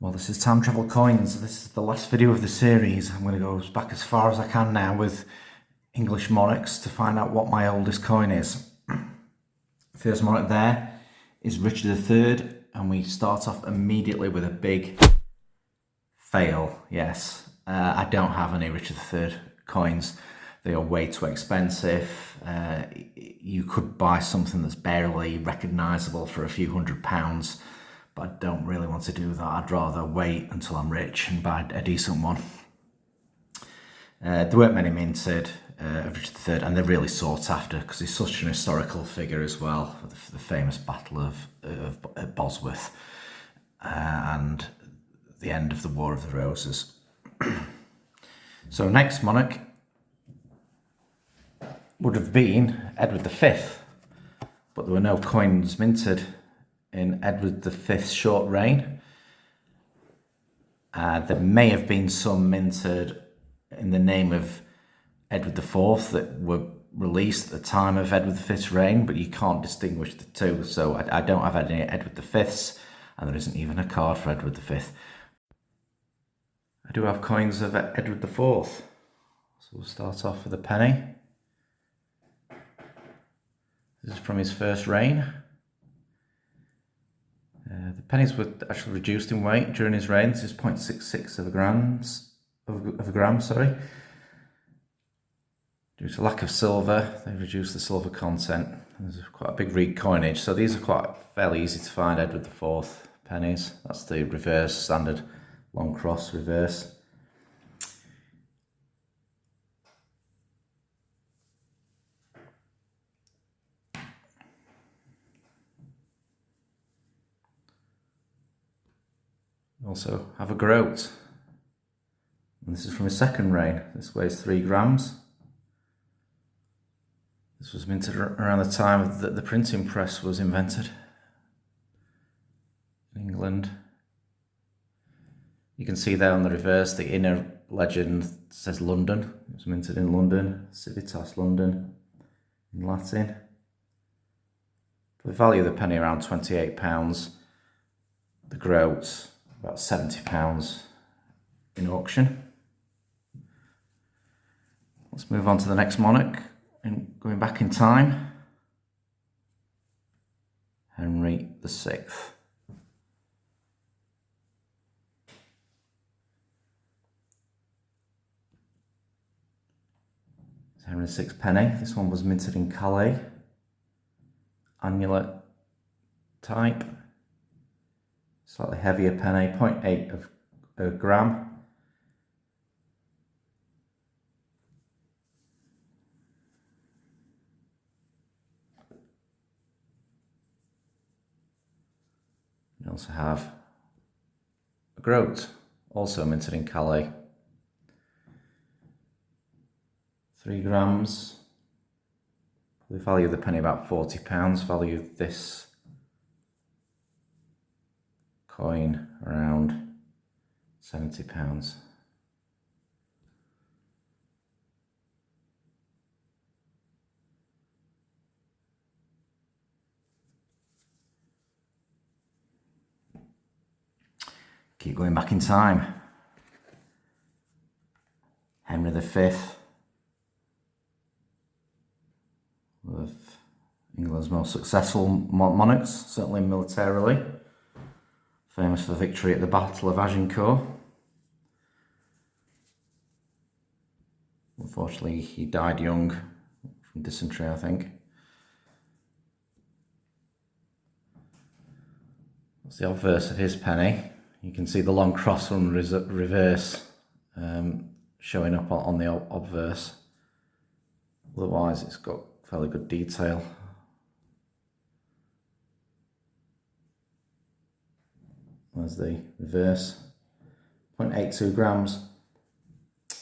Well, this is Time Travel Coins. This is the last video of the series. I'm going to go back as far as I can now with English monarchs to find out what my oldest coin is. First monarch there is Richard III, and we start off immediately with a big fail. Yes, I don't have any Richard III coins. They are way too expensive. You could buy something that's barely recognisable for a few £100s. But I don't really want to do that. I'd rather wait until I'm rich and buy a decent one. There weren't many minted of Richard III, and they're really sought after because he's such an historical figure as well. The famous Battle of Bosworth and the end of the War of the Roses. So next monarch would have been Edward V, but there were no coins minted in Edward V's short reign. There may have been some minted in the name of Edward IV that were released at the time of Edward V's reign, but you can't distinguish the two. So I don't have any Edward V's, and there isn't even a card for Edward V. I do have coins of Edward IV. So we'll start off with a penny. This is from his first reign. The pennies were actually reduced in weight during his reign. This is 0.66 of a gram, Due to lack of silver, they reduced the silver content. There's quite a big reed coinage, so these are quite fairly easy to find. Edward IV pennies. That's the reverse, standard long cross reverse. Also have a groat, and this is from his second reign. This weighs 3 grams. This was minted around the time that the printing press was invented in England. You can see there on the reverse, the inner legend says London. It was minted in London, Civitas London in Latin. We value the penny around £28. The groat about £70 in auction. Let's move on to the next monarch, and going back in time, Henry VI. Henry VI penny. This one was minted in Calais. Annular type. Slightly heavier penny, 0.8 of a gram. We also have a groat, also minted in Calais. 3 grams. We value the penny about £40. Value this coin around £70. Keep going back in time. Henry V, one of England's most successful monarchs, certainly militarily. Famous for victory at the Battle of Agincourt. Unfortunately, he died young from dysentery, I think. That's the obverse of his penny. You can see the long cross from reverse showing up on the obverse. Otherwise, it's got fairly good detail. There's the reverse, 0.82 grams.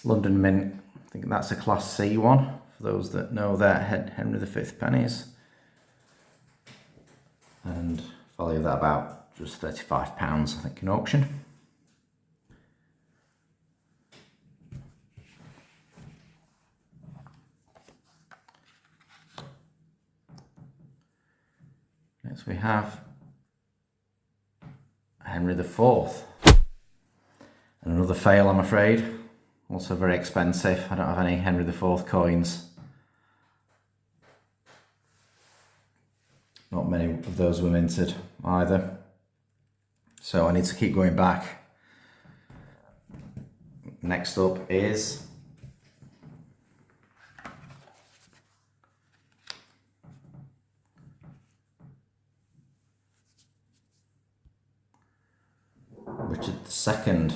London Mint, I think that's a Class C one, for those that know their Henry V pennies. And value that about just £35, I think, in auction. Next we have Henry IV. And another fail, I'm afraid. Also very expensive. I don't have any Henry IV coins. Not many of those were minted either. So I need to keep going back. Next up is Richard II.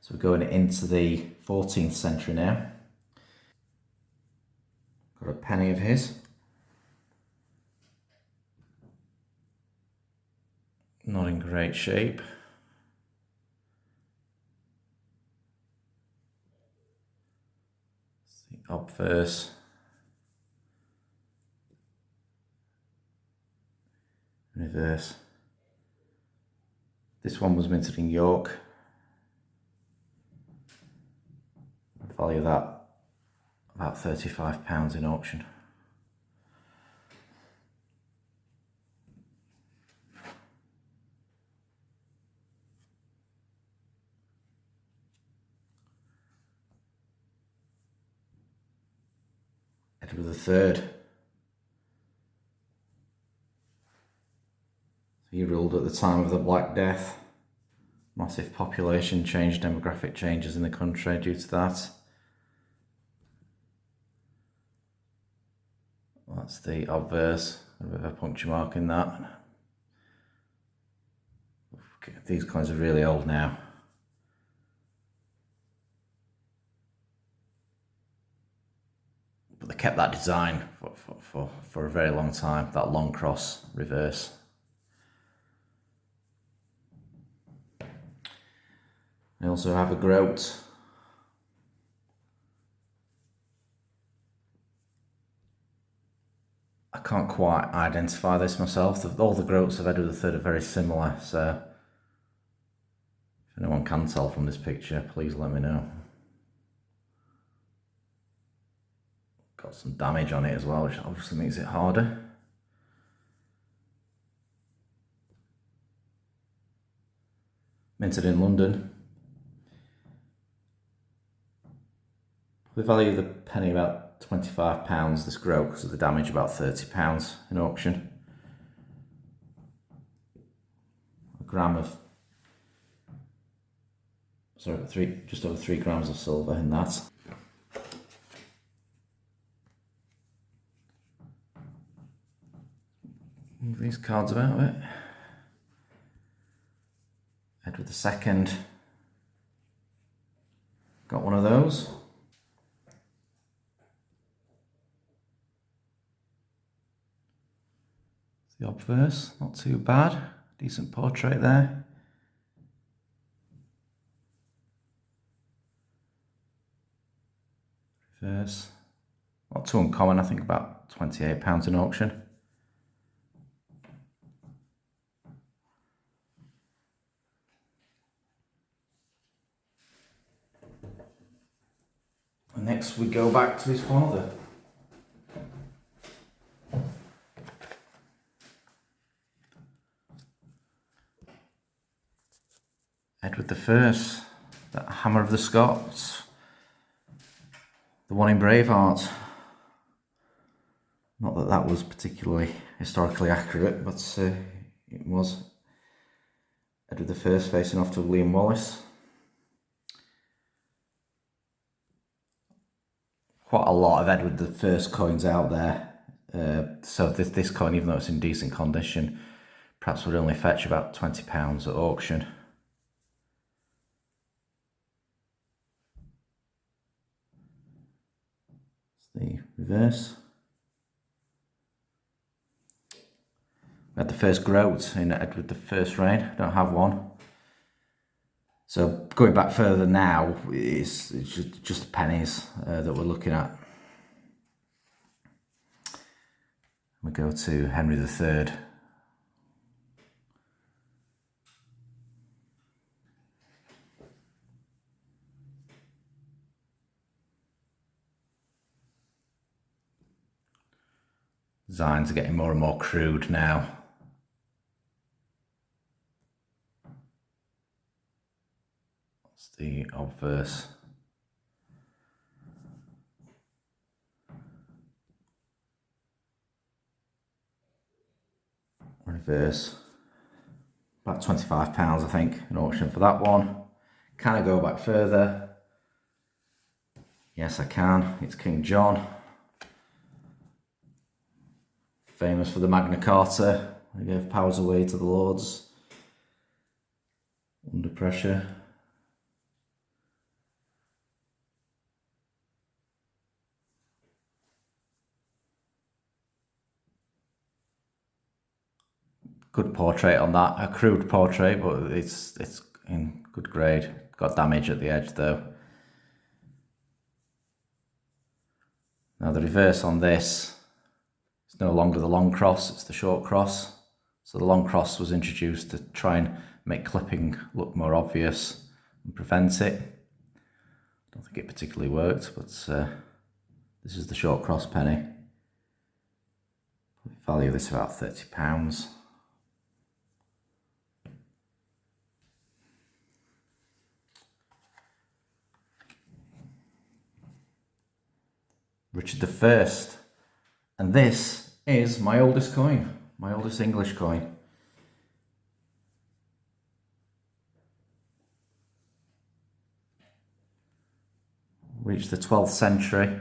So we're going into the 14th century now. Got a penny of his. Not in great shape. It's the obverse. Reverse. This one was minted in York. Value that about £35 in auction. Edward III. He ruled at the time of the Black Death. Massive population change, demographic changes in the country due to that. That's the obverse, a bit of a puncture mark in that. These coins are really old now. But they kept that design for a very long time, that long cross reverse. I also have a groat. I can't quite identify this myself. All the groats of Edward III are very similar, so if anyone can tell from this picture, please let me know. Got some damage on it as well, which obviously makes it harder. Minted in London. We value the penny about £25, this groat, because of the damage, about £30 in auction. A gram of, sorry, just over 3 grams of silver in that. Move these cards about a bit. Edward II. Got one of those. The obverse, not too bad. Decent portrait there. Reverse. Not too uncommon, I think about £28 in auction. And next we go back to his father. Edward I, that Hammer of the Scots, the one in Braveheart. Not that that was particularly historically accurate, but it was. Edward I facing off to William Wallace. Quite a lot of Edward I coins out there. So this coin, even though it's in decent condition, perhaps would only fetch about £20 at auction. The reverse. We had the first groat in Edward I's reign. I don't have one. So going back further now, it's just the pennies that we're looking at. We go to Henry III. Designs are getting more and more crude now. It's the obverse. Reverse. About £25 I think in auction for that one. Can I go back further? Yes I can. It's King John. Famous for the Magna Carta. He gave powers away to the lords under pressure. Good portrait on that, a crude portrait, but it's in good grade. Got damage at the edge though. Now the reverse on this, it's no longer the long cross, it's the short cross. So the long cross was introduced to try and make clipping look more obvious and prevent it. I don't think it particularly worked, but this is the short cross penny. Value this about £30. Richard I, and this is my oldest coin, my oldest English coin. Reached the 12th century.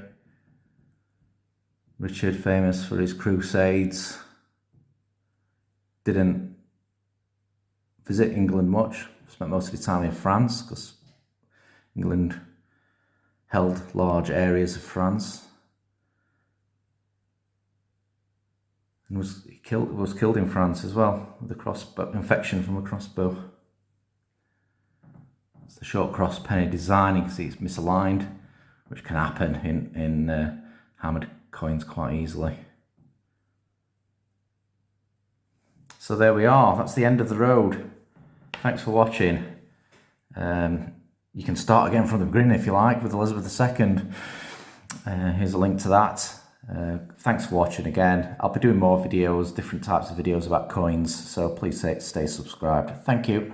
Richard, famous for his crusades, didn't visit England much, spent most of his time in France because England held large areas of France. And was killed in France as well with a infection from a crossbow. It's the short cross penny design. You can see it's misaligned, which can happen in hammered coins quite easily. So there we are. That's the end of the road. Thanks for watching. You can start again from the beginning if you like with Elizabeth II. Here's a link to that. Thanks for watching again. I'll be doing more videos, different types of videos about coins, so please stay subscribed. Thank you.